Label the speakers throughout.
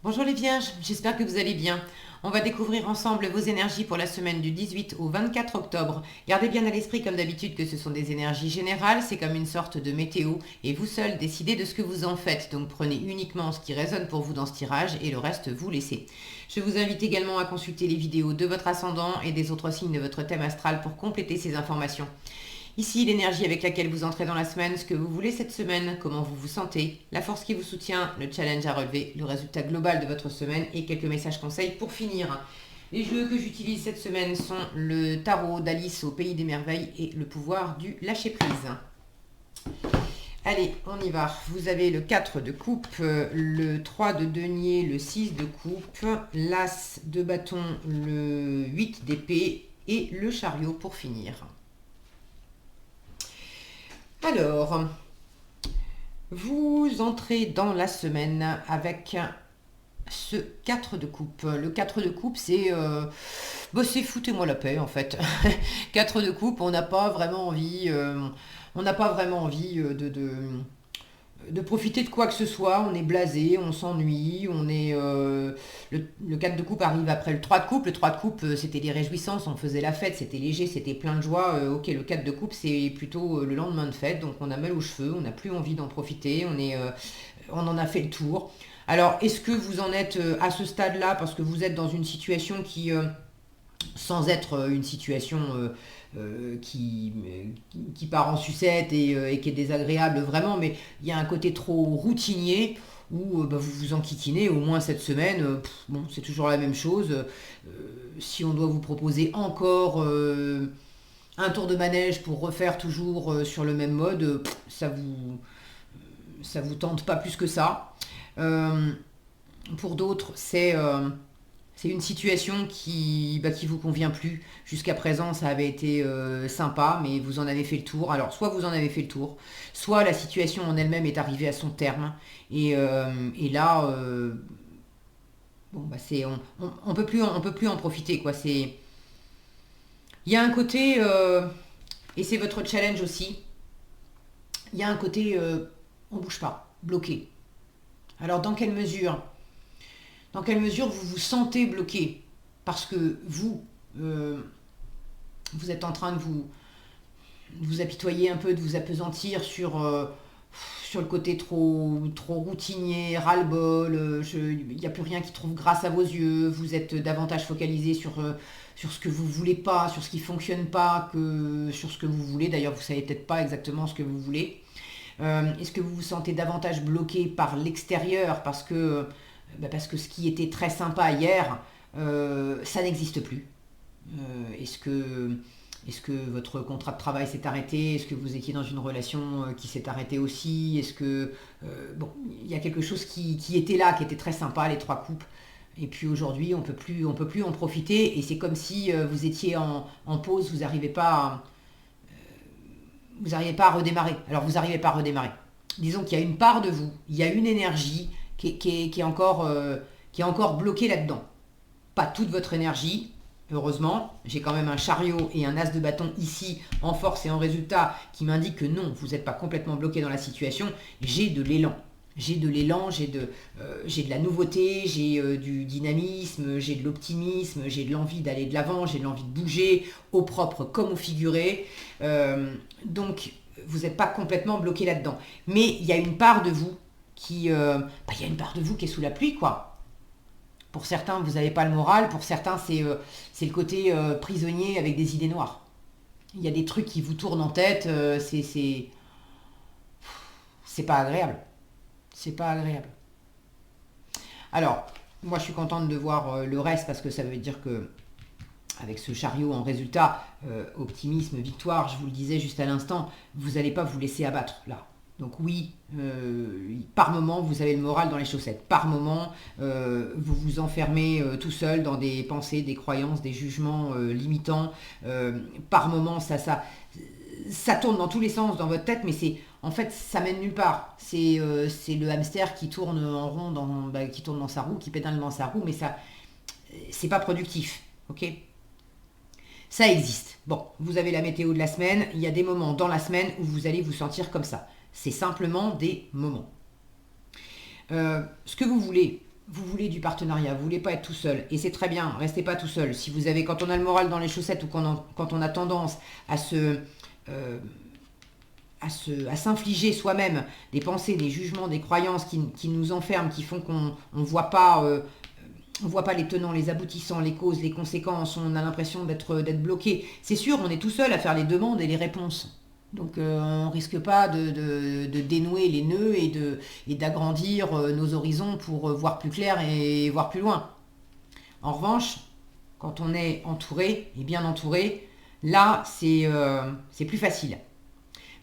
Speaker 1: Bonjour les vierges, j'espère que vous allez bien. On va découvrir ensemble vos énergies pour la semaine du 18 au 24 octobre. Gardez bien à l'esprit comme d'habitude que ce sont des énergies générales, c'est comme une sorte de météo et vous seul décidez de ce que vous en faites. Donc prenez uniquement ce qui résonne pour vous dans ce tirage et le reste vous laissez. Je vous invite également à consulter les vidéos de votre ascendant et des autres signes de votre thème astral pour compléter ces informations. Ici, l'énergie avec laquelle vous entrez dans la semaine, ce que vous voulez cette semaine, comment vous vous sentez, la force qui vous soutient, le challenge à relever, le résultat global de votre semaine et quelques messages conseils pour finir. Les jeux que j'utilise cette semaine sont le tarot d'Alice au Pays des Merveilles et le pouvoir du lâcher-prise. Allez, on y va. Vous avez le 4 de coupe, le 3 de denier, le 6 de coupe, l'as de bâton, le 8 d'épée et le chariot pour finir. Alors, vous entrez dans la semaine avec ce 4 de coupe. Le 4 de coupe, c'est foutez-moi la paix en fait. 4 de coupe, on n'a pas vraiment envie, de profiter de quoi que ce soit. On est blasé, on s'ennuie, le 4 de coupe arrive après le 3 de coupe. Le 3 de coupe, c'était des réjouissances, on faisait la fête, c'était léger, c'était plein de joie. Ok, le 4 de coupe, c'est plutôt le lendemain de fête, donc on a mal aux cheveux, on n'a plus envie d'en profiter, on en a fait le tour. Alors, est-ce que vous en êtes à ce stade-là parce que vous êtes dans une situation qui, sans être une situation qui part en sucette et qui est désagréable vraiment, mais il y a un côté trop routinier où vous vous enquiquinez au moins cette semaine. Bon, c'est toujours la même chose. Si on doit vous proposer encore un tour de manège pour refaire toujours sur le même mode, ça vous tente pas plus que ça. Pour d'autres, c'est une situation qui vous convient plus. Jusqu'à présent, ça avait été sympa, mais vous en avez fait le tour. Alors, soit vous en avez fait le tour, soit la situation en elle-même est arrivée à son terme. Et là, bon, on peut plus en profiter, quoi. Il y a un côté, et c'est votre challenge aussi. Il y a un côté, on bouge pas, bloqué. Alors, dans quelle mesure vous vous sentez bloqué parce que vous êtes en train de vous apitoyer un peu, de vous appesantir sur le côté trop routinier, ras-le-bol, il n'y a plus rien qui trouve grâce à vos yeux, vous êtes davantage focalisé sur ce que vous voulez pas, sur ce qui fonctionne pas, que sur ce que vous voulez. D'ailleurs, vous savez peut-être pas exactement ce que vous voulez. Est-ce que vous vous sentez davantage bloqué par l'extérieur parce que ce qui était très sympa hier, ça n'existe plus. Est-ce que votre contrat de travail s'est arrêté? Est-ce que vous étiez dans une relation qui s'est arrêtée aussi? Est-ce que bon, il y a quelque chose qui était là, qui était très sympa, les trois coupes. Et puis aujourd'hui, on peut plus en profiter. Et c'est comme si vous étiez en pause, vous n'arrivez pas à redémarrer. Alors vous n'arrivez pas à redémarrer. Disons qu'il y a une part de vous, il y a une énergie qui est encore bloquée là-dedans. Pas toute votre énergie, heureusement. J'ai quand même un chariot et un as de bâton ici en force et en résultat qui m'indiquent que non, vous n'êtes pas complètement bloqué dans la situation. J'ai de l'élan. J'ai de la nouveauté, j'ai du dynamisme, j'ai de l'optimisme, j'ai de l'envie d'aller de l'avant, j'ai de l'envie de bouger, au propre comme au figuré. Donc, vous n'êtes pas complètement bloqué là-dedans. Mais il y a une part de vous il y a une part de vous qui est sous la pluie, quoi. Pour certains, vous n'avez pas le moral. Pour certains, c'est le côté prisonnier avec des idées noires. Il y a des trucs qui vous tournent en tête. C'est pas agréable. C'est pas agréable. Alors, moi, je suis contente de voir le reste parce que ça veut dire que avec ce chariot en résultat, optimisme, victoire, je vous le disais juste à l'instant, vous n'allez pas vous laisser abattre là. Donc oui, par moment, vous avez le moral dans les chaussettes. Par moment, vous vous enfermez tout seul dans des pensées, des croyances, des jugements limitants. Par moment, ça tourne dans tous les sens dans votre tête, mais en fait, ça mène nulle part. C'est le hamster qui tourne en rond, qui tourne dans sa roue, qui pédale dans sa roue, mais c'est pas productif. Ok? Ça existe. Bon, vous avez la météo de la semaine. Il y a des moments dans la semaine où vous allez vous sentir comme ça. C'est simplement des moments. Ce que vous voulez, vous voulez du partenariat, vous voulez pas être tout seul. Et c'est très bien, restez pas tout seul. Si vous avez, quand on a le moral dans les chaussettes ou quand on a tendance à euh, à s'infliger soi-même des pensées, des jugements, des croyances qui nous enferment, qui font qu'on ne voit pas, on voit pas les tenants, les aboutissants, les causes, les conséquences, on a l'impression d'être bloqué. C'est sûr, on est tout seul à faire les demandes et les réponses. Donc on ne risque pas de dénouer les nœuds et d'agrandir nos horizons pour voir plus clair et voir plus loin. En revanche, quand on est entouré et bien entouré, là c'est plus facile.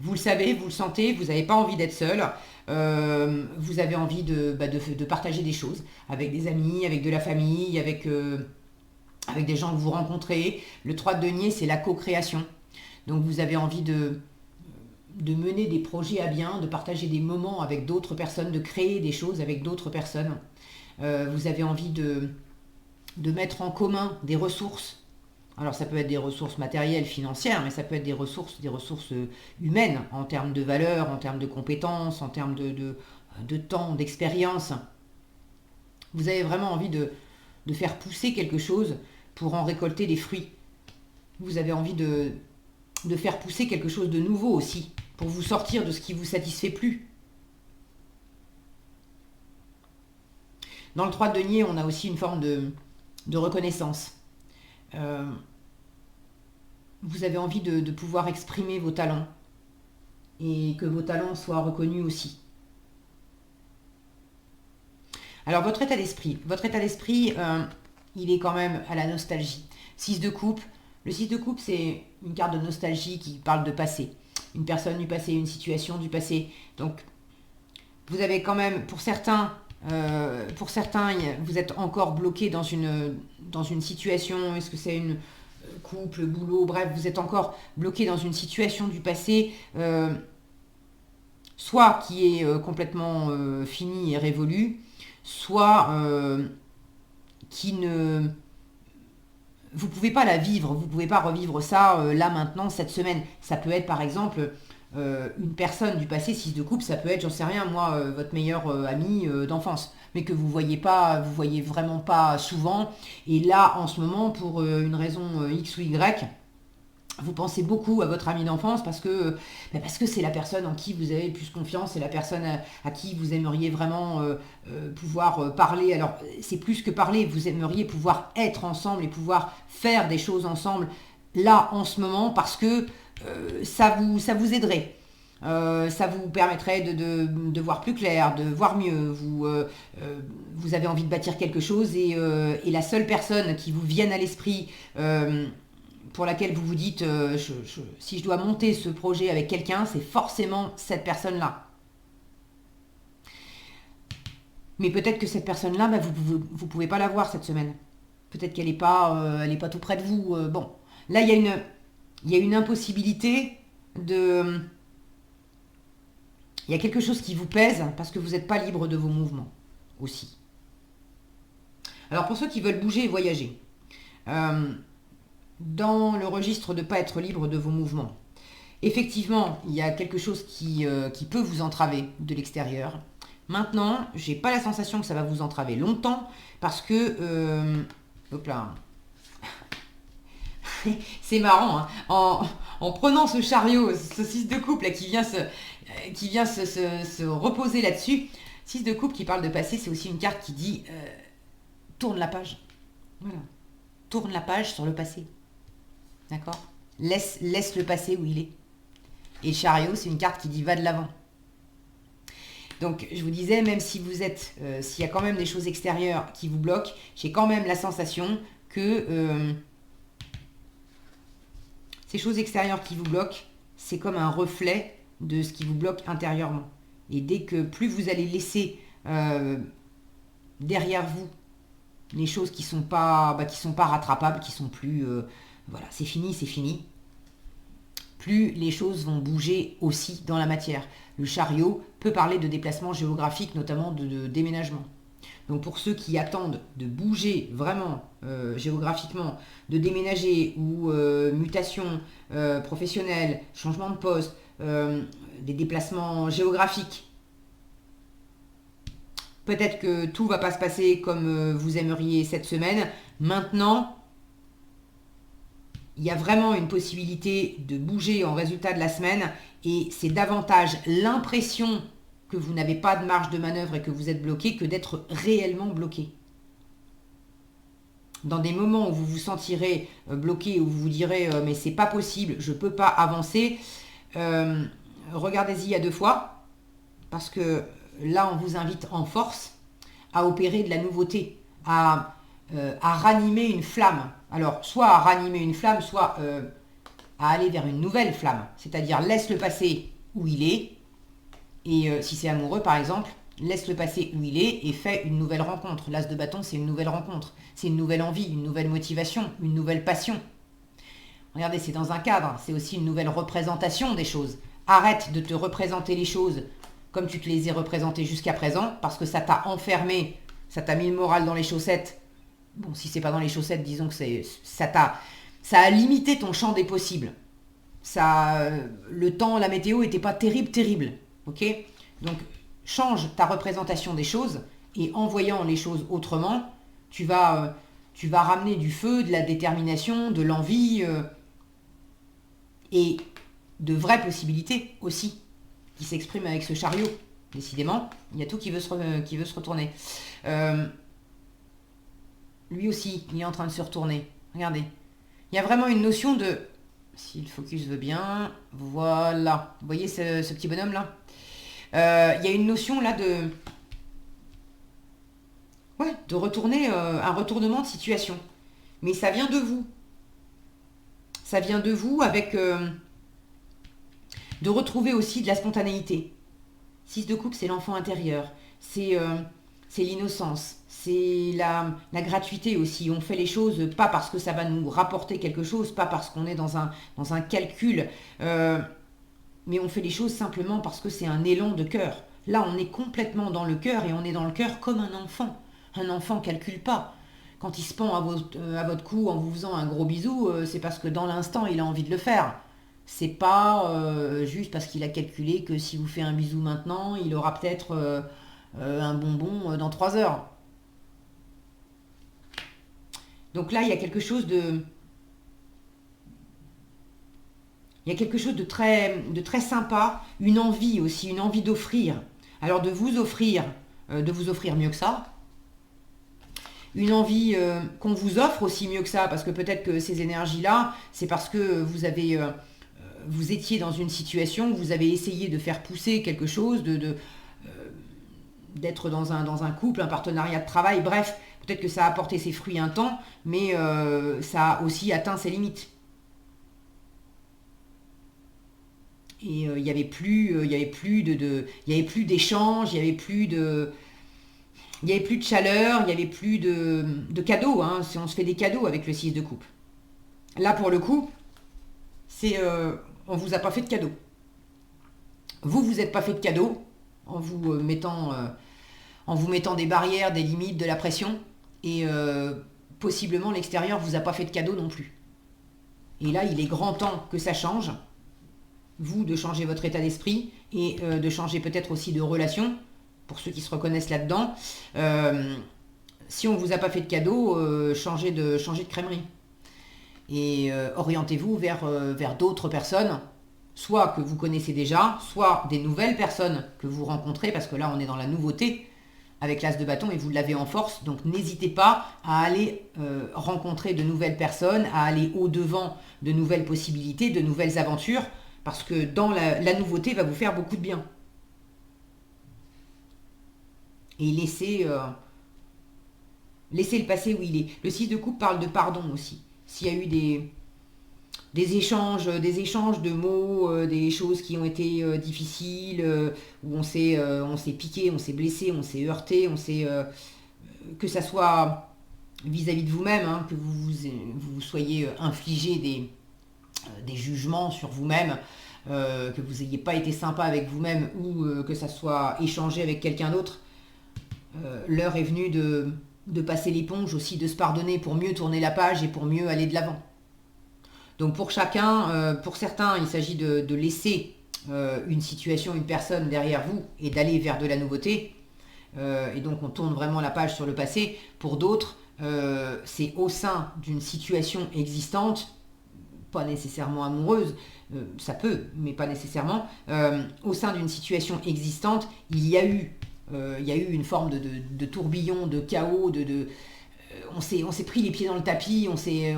Speaker 1: Vous le savez, vous le sentez, vous n'avez pas envie d'être seul, vous avez envie de partager des choses avec des amis, avec de la famille, avec des gens que vous rencontrez. Le 3 de denier, c'est la co-création. Donc vous avez envie de mener des projets à bien, de partager des moments avec d'autres personnes, de créer des choses avec d'autres personnes. Vous avez envie de mettre en commun des ressources. Alors ça peut être des ressources matérielles, financières, mais ça peut être des ressources humaines, en termes de valeurs, en termes de compétences, en termes de temps, d'expérience. Vous avez vraiment envie de faire pousser quelque chose pour en récolter des fruits. Vous avez envie de faire pousser quelque chose de nouveau aussi, pour vous sortir de ce qui ne vous satisfait plus. Dans le 3 de denier, on a aussi une forme de reconnaissance. Vous avez envie de pouvoir exprimer vos talents et que vos talents soient reconnus aussi. Alors votre état d'esprit, il est quand même à la nostalgie. 6 de coupe, le 6 de coupe c'est une carte de nostalgie qui parle de passé. Une personne du passé, une situation du passé. Donc vous avez quand même, pour certains, vous êtes encore bloqué dans une situation. Est-ce que c'est une couple, boulot, bref, vous êtes encore bloqué dans une situation du passé, soit qui est complètement finie et révolue, soit qui ne... Vous ne pouvez pas la vivre, vous ne pouvez pas revivre ça là, maintenant, cette semaine. Ça peut être par exemple une personne du passé, 6 de coupe, ça peut être, j'en sais rien, moi, votre meilleur ami d'enfance, mais que vous voyez vraiment pas souvent. Et là, en ce moment, pour une raison X ou Y, vous pensez beaucoup à votre ami d'enfance parce que c'est la personne en qui vous avez le plus confiance, c'est la personne à qui vous aimeriez vraiment pouvoir parler. Alors, c'est plus que parler, vous aimeriez pouvoir être ensemble et pouvoir faire des choses ensemble là, en ce moment, parce que ça vous aiderait. Ça vous permettrait de voir plus clair, de voir mieux. Vous avez envie de bâtir quelque chose et la seule personne qui vous vienne à l'esprit, pour laquelle vous vous dites si je dois monter ce projet avec quelqu'un, c'est forcément cette personne-là. Mais peut-être que cette personne-là, vous pouvez pas la voir cette semaine. Peut-être qu'elle n'est pas, pas tout près de vous. Bon, là, il y a une impossibilité de... Il y a quelque chose qui vous pèse parce que vous n'êtes pas libre de vos mouvements aussi. Alors pour ceux qui veulent bouger et voyager, dans le registre de ne pas être libre de vos mouvements, effectivement, il y a quelque chose qui peut vous entraver de l'extérieur. Maintenant, j'ai pas la sensation que ça va vous entraver longtemps parce que... hop là. C'est marrant, hein. En prenant ce chariot, ce 6 de coupe là, qui vient se reposer là-dessus, 6 de coupe qui parle de passé, c'est aussi une carte qui dit tourne la page. Voilà. Tourne la page sur le passé. D'accord ? Laisse le passé où il est. Et le chariot, c'est une carte qui dit va de l'avant. Donc, je vous disais, même si vous êtes, s'il y a quand même des choses extérieures qui vous bloquent, j'ai quand même la sensation que ces choses extérieures qui vous bloquent, c'est comme un reflet de ce qui vous bloque intérieurement. Et dès que plus vous allez laisser derrière vous les choses qui sont pas rattrapables, qui sont plus... voilà, c'est fini, plus les choses vont bouger aussi dans la matière. Le chariot peut parler de déplacement géographique, notamment de déménagement. Donc pour ceux qui attendent de bouger vraiment géographiquement, de déménager ou mutation professionnelle, changement de poste, des déplacements géographiques, Peut-être que tout ne va pas se passer comme vous aimeriez cette semaine. Maintenant, il y a vraiment une possibilité de bouger en résultat de la semaine et c'est davantage l'impression que vous n'avez pas de marge de manœuvre et que vous êtes bloqué que d'être réellement bloqué. Dans des moments où vous vous sentirez bloqué, où vous vous direz mais c'est pas possible, je peux pas avancer, regardez-y à 2 fois, parce que là on vous invite en force à opérer de la nouveauté, à ranimer une flamme. Alors soit à ranimer une flamme, soit à aller vers une nouvelle flamme, c'est-à-dire laisse le passé où il est, et si c'est amoureux par exemple, laisse le passé où il est et fais une nouvelle rencontre. L'as de bâton, c'est une nouvelle rencontre. C'est une nouvelle envie, une nouvelle motivation, une nouvelle passion. Regardez, c'est dans un cadre. C'est aussi une nouvelle représentation des choses. Arrête de te représenter les choses comme tu te les ai représentées jusqu'à présent parce que ça t'a enfermé, ça t'a mis le moral dans les chaussettes. Bon, si c'est pas dans les chaussettes, disons que ça a limité ton champ des possibles. Le temps, la météo était pas terrible. Ok ? Donc, change ta représentation des choses et en voyant les choses autrement, tu vas ramener du feu, de la détermination, de l'envie et de vraies possibilités aussi qui s'expriment avec ce chariot. Décidément, il y a tout qui veut se retourner. Lui aussi, il est en train de se retourner. Regardez. Il y a vraiment une notion de... Si le focus veut bien... Voilà. Vous voyez ce petit bonhomme là ? Il y a une notion là de retourner, un retournement de situation. Mais ça vient de vous. Ça vient de vous avec de retrouver aussi de la spontanéité. 6 de coupe, c'est l'enfant intérieur. C'est l'innocence. C'est la gratuité aussi. On fait les choses pas parce que ça va nous rapporter quelque chose, pas parce qu'on est dans un calcul. Mais on fait les choses simplement parce que c'est un élan de cœur. Là, on est complètement dans le cœur et on est dans le cœur comme un enfant. Un enfant ne calcule pas. Quand il se pend à votre cou en vous faisant un gros bisou, c'est parce que dans l'instant, il a envie de le faire. C'est pas juste parce qu'il a calculé que si vous faites un bisou maintenant, il aura peut-être un bonbon dans 3 heures. Donc là, il y a quelque chose de... Il y a quelque chose de très sympa, une envie aussi, une envie d'offrir. Alors de vous offrir mieux que ça. Une envie qu'on vous offre aussi mieux que ça, parce que peut-être que ces énergies-là, c'est parce que vous étiez dans une situation où vous avez essayé de faire pousser quelque chose, d'être dans un couple, un partenariat de travail, bref, peut-être que ça a apporté ses fruits un temps, mais ça a aussi atteint ses limites. Et il n'y avait plus d'échanges, il n'y avait plus de chaleur, il n'y avait plus de cadeaux. Hein, si on se fait des cadeaux avec le 6 de coupe. Là, pour le coup, on ne vous a pas fait de cadeaux. Vous êtes pas fait de cadeaux en vous mettant des barrières, des limites, de la pression. Et possiblement, l'extérieur ne vous a pas fait de cadeaux non plus. Et là, il est grand temps que ça change. Vous, de changer votre état d'esprit et de changer peut-être aussi de relation, pour ceux qui se reconnaissent là-dedans. Si on ne vous a pas fait de cadeau, changez de crèmerie. Et orientez-vous vers d'autres personnes, soit que vous connaissez déjà, soit des nouvelles personnes que vous rencontrez, parce que là, on est dans la nouveauté avec l'as de bâton et vous l'avez en force. Donc, n'hésitez pas à aller rencontrer de nouvelles personnes, à aller au-devant de nouvelles possibilités, de nouvelles aventures, parce que dans la nouveauté va vous faire beaucoup de bien. Et laissez le passé où il est. Le 6 de coupe parle de pardon aussi. S'il y a eu des échanges de mots, des choses qui ont été difficiles, où on s'est piqué, on s'est blessé, on s'est heurté, que ça soit vis-à-vis de vous-même, hein, que vous soyez infligé des jugements sur vous-même, que vous n'ayez pas été sympa avec vous-même ou que ça soit échangé avec quelqu'un d'autre. L'heure est venue de passer l'éponge aussi, de se pardonner pour mieux tourner la page et pour mieux aller de l'avant. Donc pour chacun, pour certains, il s'agit de laisser une situation, une personne derrière vous et d'aller vers de la nouveauté. et donc on tourne vraiment la page sur le passé. Pour d'autres, c'est au sein d'une situation existante, pas nécessairement amoureuse, ça peut, mais pas nécessairement, au sein d'une situation existante, il y a eu une forme de tourbillon, de chaos, on s'est pris les pieds dans le tapis, on s'est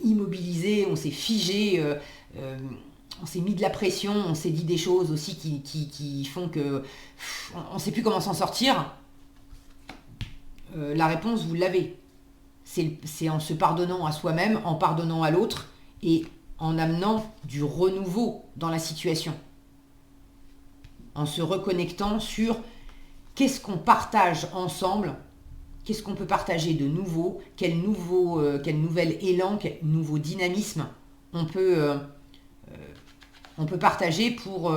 Speaker 1: immobilisé, on s'est figé, on s'est mis de la pression, on s'est dit des choses aussi qui font que on ne sait plus comment s'en sortir. La réponse, vous l'avez. C'est en se pardonnant à soi-même, en pardonnant à l'autre et en amenant du renouveau dans la situation. En se reconnectant sur qu'est-ce qu'on partage ensemble, qu'est-ce qu'on peut partager de nouveau, quel nouvel élan, quel nouveau dynamisme on peut partager pour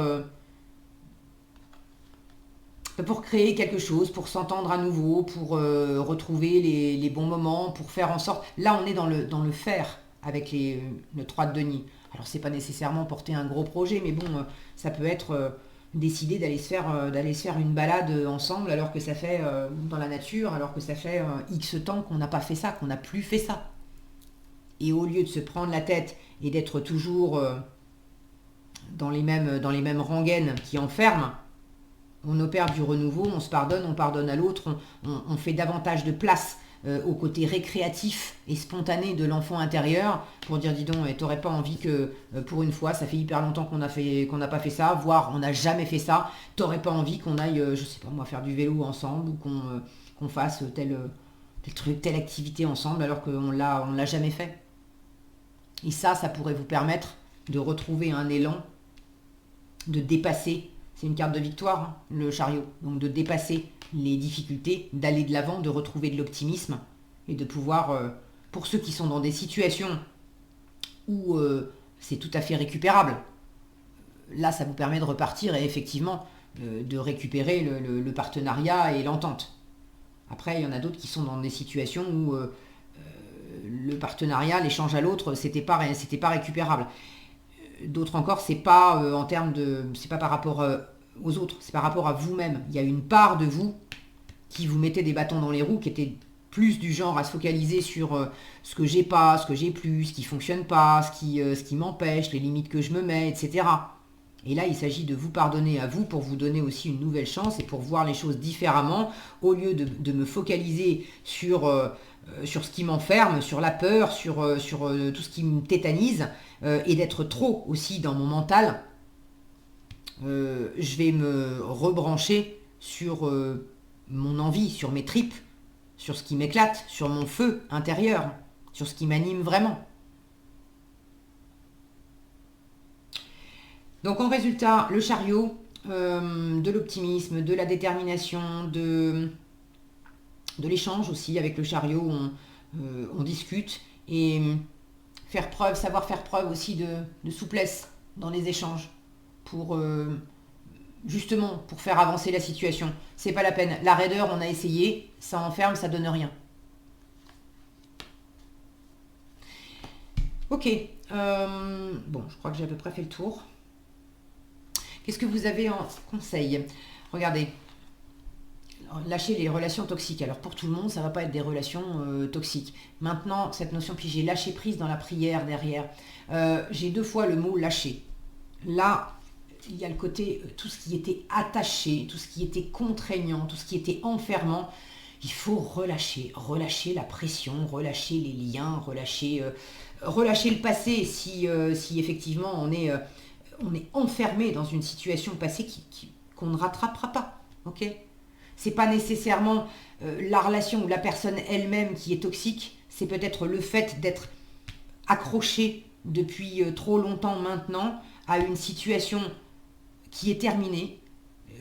Speaker 1: créer quelque chose, pour s'entendre à nouveau, pour retrouver les bons moments, pour faire en sorte... Là, on est dans le faire avec le 3 de denier. Alors, c'est pas nécessairement porter un gros projet, mais bon, ça peut être décider d'aller se faire une balade ensemble, alors que ça fait, dans la nature, alors que ça fait X temps qu'on n'a pas fait ça, qu'on n'a plus fait ça. Et au lieu de se prendre la tête et d'être toujours dans les mêmes rengaines qui enferment, on opère du renouveau, on se pardonne, on pardonne à l'autre, on fait davantage de place au côté récréatif et spontané de l'enfant intérieur pour dire dis donc, t'aurais pas envie que pour une fois, ça fait hyper longtemps qu'on n'a pas fait ça, voire on n'a jamais fait ça, t'aurais pas envie qu'on aille, je sais pas moi, faire du vélo ensemble ou qu'on fasse tel truc, telle activité ensemble alors qu'on l'a jamais fait. Et ça pourrait vous permettre de retrouver un élan, de dépasser. C'est une carte de victoire, hein, le chariot. Donc de dépasser les difficultés, d'aller de l'avant, de retrouver de l'optimisme et de pouvoir, pour ceux qui sont dans des situations où c'est tout à fait récupérable, là ça vous permet de repartir et effectivement de récupérer le partenariat et l'entente. Après, il y en a d'autres qui sont dans des situations où le partenariat, l'échange à l'autre, c'était pas récupérable. D'autres encore, c'est pas c'est pas par rapport aux autres, c'est par rapport à vous-même. Il y a une part de vous qui vous mettait des bâtons dans les roues, qui était plus du genre à se focaliser sur ce que j'ai pas, ce que j'ai plus, ce qui fonctionne pas, ce qui m'empêche, les limites que je me mets, etc. Et là, il s'agit de vous pardonner à vous pour vous donner aussi une nouvelle chance et pour voir les choses différemment, au lieu de me focaliser sur ce qui m'enferme, sur la peur, sur tout ce qui me tétanise, et d'être trop aussi dans mon mental. Je vais me rebrancher sur mon envie, sur mes tripes, sur ce qui m'éclate, sur mon feu intérieur, sur ce qui m'anime vraiment. Donc en résultat, le chariot, de l'optimisme, de la détermination, de l'échange aussi avec le chariot, on discute et savoir faire preuve aussi de souplesse dans les échanges pour justement pour faire avancer la situation. C'est pas la peine. La raideur, on a essayé, ça enferme, ça donne rien. Ok, bon, je crois que j'ai à peu près fait le tour. Qu'est-ce que vous avez en conseil? Regardez, lâcher les relations toxiques. Alors pour tout le monde, ça ne va pas être des relations toxiques. Maintenant, cette notion, puis j'ai lâché prise dans la prière derrière. J'ai 2 fois le mot lâcher. Là, il y a le côté, tout ce qui était attaché, tout ce qui était contraignant, tout ce qui était enfermant. Il faut relâcher la pression, relâcher les liens, relâcher le passé si effectivement on est enfermé dans une situation passée qu'on ne rattrapera pas. Ok ? C'est pas nécessairement la relation ou la personne elle-même qui est toxique, c'est peut-être le fait d'être accroché depuis trop longtemps maintenant à une situation qui est terminée,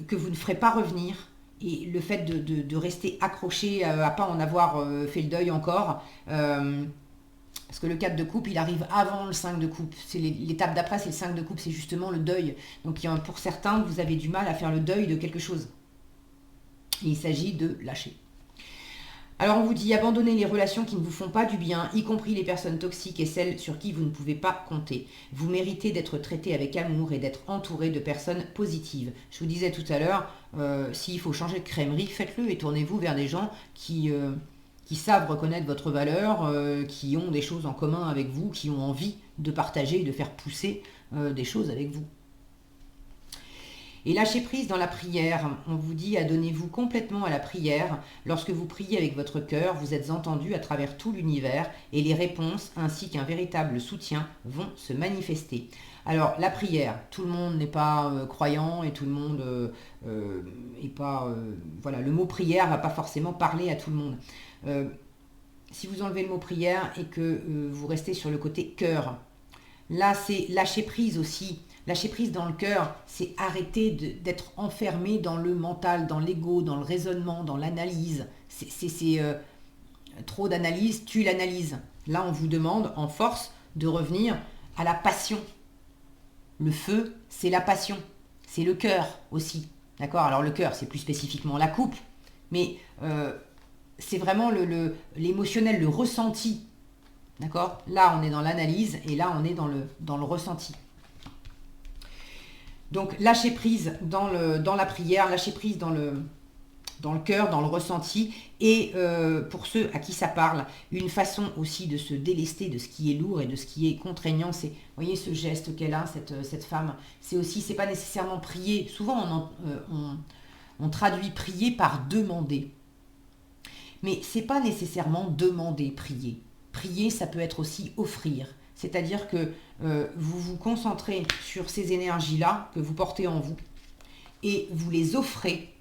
Speaker 1: que vous ne ferez pas revenir, et le fait de rester accroché à pas en avoir fait le deuil encore, parce que le 4 de coupe, il arrive avant le 5 de coupe. C'est l'étape d'après, c'est le 5 de coupe, c'est justement le deuil. Donc pour certains, vous avez du mal à faire le deuil de quelque chose. Et il s'agit de lâcher. Alors on vous dit abandonnez les relations qui ne vous font pas du bien, y compris les personnes toxiques et celles sur qui vous ne pouvez pas compter. Vous méritez d'être traité avec amour et d'être entouré de personnes positives. Je vous disais tout à l'heure, s'il faut changer de crèmerie, faites-le et tournez-vous vers des gens qui savent reconnaître votre valeur, qui ont des choses en commun avec vous, qui ont envie de partager et de faire pousser des choses avec vous. Et lâchez prise dans la prière. On vous dit adonnez-vous complètement à la prière. Lorsque vous priez avec votre cœur, vous êtes entendu à travers tout l'univers et les réponses ainsi qu'un véritable soutien vont se manifester. Alors la prière, tout le monde n'est pas croyant et tout le monde n'est pas... voilà, le mot prière ne va pas forcément parler à tout le monde. Si vous enlevez le mot prière et que vous restez sur le côté cœur, là c'est lâcher prise aussi. Lâcher prise dans le cœur, c'est arrêter d'être enfermé dans le mental, dans l'ego, dans le raisonnement, dans l'analyse. C'est trop d'analyse, tue l'analyse. Là, on vous demande en force de revenir à la passion. Le feu, c'est la passion. C'est le cœur aussi. D'accord? Alors le cœur, c'est plus spécifiquement la coupe, mais c'est vraiment l'émotionnel, le ressenti. D'accord? Là, on est dans l'analyse et là, on est dans le ressenti. Donc, lâcher prise dans la prière, lâcher prise dans le cœur, dans le ressenti. Et pour ceux à qui ça parle, une façon aussi de se délester de ce qui est lourd et de ce qui est contraignant. C'est, vous voyez ce geste qu'elle a, cette femme. C'est aussi, c'est pas nécessairement prier. Souvent, on traduit prier par demander. Mais c'est pas nécessairement demander, prier. Prier, ça peut être aussi offrir. C'est-à-dire que vous vous concentrez sur ces énergies-là que vous portez en vous et vous les offrez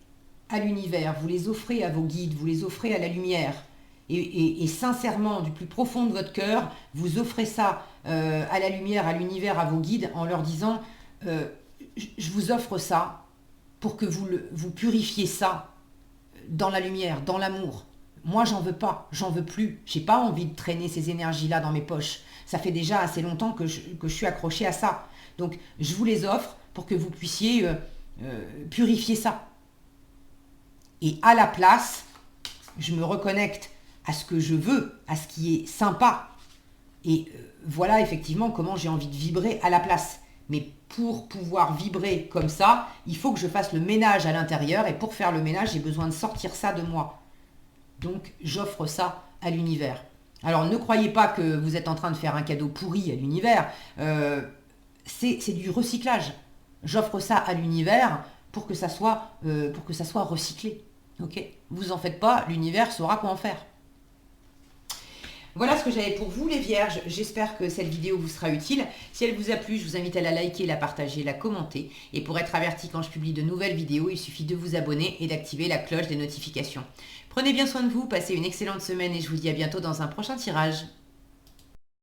Speaker 1: à l'univers, vous les offrez à vos guides, vous les offrez à la lumière. Et sincèrement, du plus profond de votre cœur, vous offrez ça à la lumière, à l'univers, à vos guides en leur disant je vous offre ça pour que vous purifiez ça dans la lumière, dans l'amour. Moi, j'en veux pas, j'en veux plus. J'ai pas envie de traîner ces énergies-là dans mes poches. Ça fait déjà assez longtemps que je suis accrochée à ça. Donc, je vous les offre pour que vous puissiez purifier ça. Et à la place, je me reconnecte à ce que je veux, à ce qui est sympa. Et voilà effectivement comment j'ai envie de vibrer à la place. Mais pour pouvoir vibrer comme ça, il faut que je fasse le ménage à l'intérieur. Et pour faire le ménage, j'ai besoin de sortir ça de moi. Donc, j'offre ça à l'univers. Alors, ne croyez pas que vous êtes en train de faire un cadeau pourri à l'univers. C'est du recyclage. J'offre ça à l'univers pour que ça soit recyclé. Ok? Vous en faites pas, l'univers saura quoi en faire. Voilà ce que j'avais pour vous les vierges, j'espère que cette vidéo vous sera utile. Si elle vous a plu, je vous invite à la liker, la partager, la commenter. Et pour être averti quand je publie de nouvelles vidéos, il suffit de vous abonner et d'activer la cloche des notifications. Prenez bien soin de vous, passez une excellente semaine et je vous dis à bientôt dans un prochain tirage.